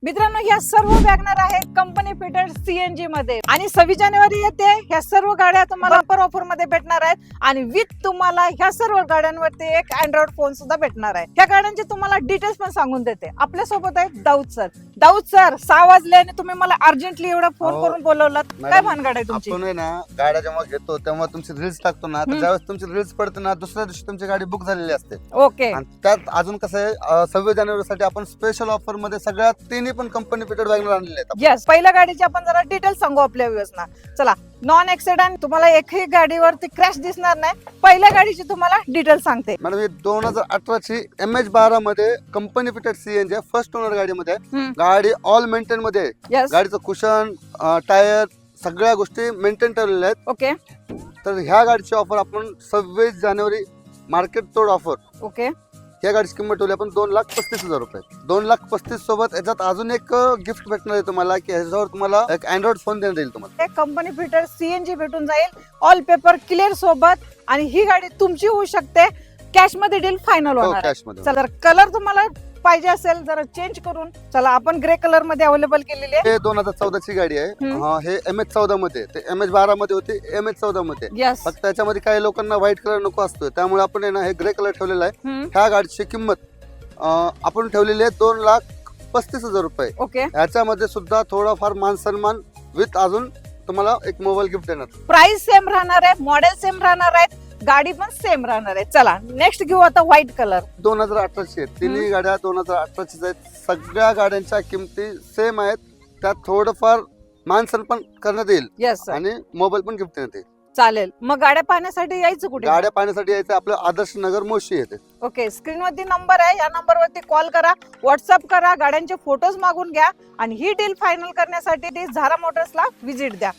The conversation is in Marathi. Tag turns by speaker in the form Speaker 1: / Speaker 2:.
Speaker 1: मित्रांनो, ह्या सर्व वॅगनर आहेत कंपनी फिटेड सीएनजी मध्ये आणि 26 जानेवारी येते. ह्या सर्व गाड्या तुम्हाला बंपर ऑफर मध्ये भेटणार आहेत आणि विथ तुम्हाला ह्या सर्व गाड्यांवरती एक अँड्रॉइड फोन सुद्धा भेटणार आहे. ह्या गाड्यांचे तुम्हाला डिटेल्स पण सांगून देते. आपल्या सोबत आहेत दाऊद सर. दाऊद सर, 6 वाजले आणि तुम्ही मला अर्जंटली एवढा फोन करून बोलवलात. काय भानगड आहे तुमची?
Speaker 2: आपण ना गाड्या जेव्हा घेतो तेव्हा तुमची रील्स टाकतो ना, तर ज्यावेळेस तुमची रील्स पडते ना, दुसऱ्या दिवशी तुमची गाडी बुक झालेली असते.
Speaker 1: ओके.
Speaker 2: आणि त्यात अजून कसं आहे, 26 जानेवारी साठी आपण स्पेशल ऑफर मध्ये सगळ्या तिन्ही पण कंपनी फिटेड वॅगनर आणलेले आहेत.
Speaker 1: यस, पहिल्या गाडीची आपण जरा डिटेल्स सांगू आपल्या व्ह्यूअर्सना. चला, नॉन ऍक्सिडेंट, तुम्हाला एकही गाडीवरती क्रॅश दिसणार नाही. पहिल्या गाडीची तुम्हाला डिटेल्स सांगते.
Speaker 2: मॅडम, ही 2018 ची MH12 मध्ये company fitted CNG first owner गाडीमध्ये आहे. गाडी ऑल मेंटेन मध्ये आहे.
Speaker 1: यस.
Speaker 2: गाडीचं कुशन, टायर, सगळ्या गोष्टी मेंटेन ठेवलेल्या आहेत.
Speaker 1: ओके.
Speaker 2: तर ह्या गाडीची ऑफर आपण 26 जानेवारी मार्केट तोड ऑफर,
Speaker 1: ओके.
Speaker 2: या गाडीची किंमत ठेवली आपण 2,35,000 रुपये. 2,35,000 सोबत याच्यात अजून एक गिफ्ट भेटणार आहे तुम्हाला, की ह्याच्यावर तुम्हाला एक अँड्रॉइड फोन देण्यात येईल तुम्हाला.
Speaker 1: कंपनी फिटेड सीएनजी भेटून जाईल ऑल पेपर क्लिअर सोबत आणि ही गाडी तुमची होऊ शकते. कॅश मध्ये डील फायनल होणार आहे.
Speaker 2: कॅश मध्ये.
Speaker 1: चला, कलर तुम्हाला पाहिजे असेल जरा चेंज करून, चला आपण ग्रे कलर मध्ये अवेलेबल केलेली आहे.
Speaker 2: हे 2014 ची गाडी आहे. हे MH14 मध्ये, ते MH12 मध्ये होती, MH14 मध्ये.
Speaker 1: यस.
Speaker 2: फक्त त्याच्यामध्ये काही लोकांना व्हाईट कलर नको असतो, त्यामुळे आपण आहे ना हे ग्रे कलर ठेवलेला आहे. ह्या गाडीची किंमत आपण ठेवलेली आहे 2,35,000 रुपये.
Speaker 1: ओके.
Speaker 2: याच्यामध्ये सुद्धा थोडाफार मान सन्मान विथ अजून तुम्हाला एक मोबाईल गिफ्ट देणार.
Speaker 1: प्राइस सेम राहणार आहे, मॉडेल सेम राहणार आहेत, गाडी पण सेम राहणार आहे. चला नेक्स्ट घेऊ आता व्हाईट कलर.
Speaker 2: 2018 ची आहेत. तिन्ही गाड्या 2018 ची आहेत. सगळ्या गाड्यांच्या किमती सेम आहेत. त्यात थोडंफार मानसन्मान पण करण्यात येईल
Speaker 1: यस
Speaker 2: आणि मोबाईल पण गिफ्ट देण्यात येईल.
Speaker 1: चालेल. मग गाड्या पाहण्यासाठी यायचं कुठे?
Speaker 2: गाड्या पाहण्यासाठी यायचं आपलं आदर्श नगर मोशी येते.
Speaker 1: ओके. स्क्रीन वरती नंबर आहे, या नंबर वरती कॉल करा, व्हॉट्सअप करा, गाड्यांचे फोटोज मागून घ्या आणि ही डील फायनल करण्यासाठी झारा मोटर्सला व्हिजिट द्या.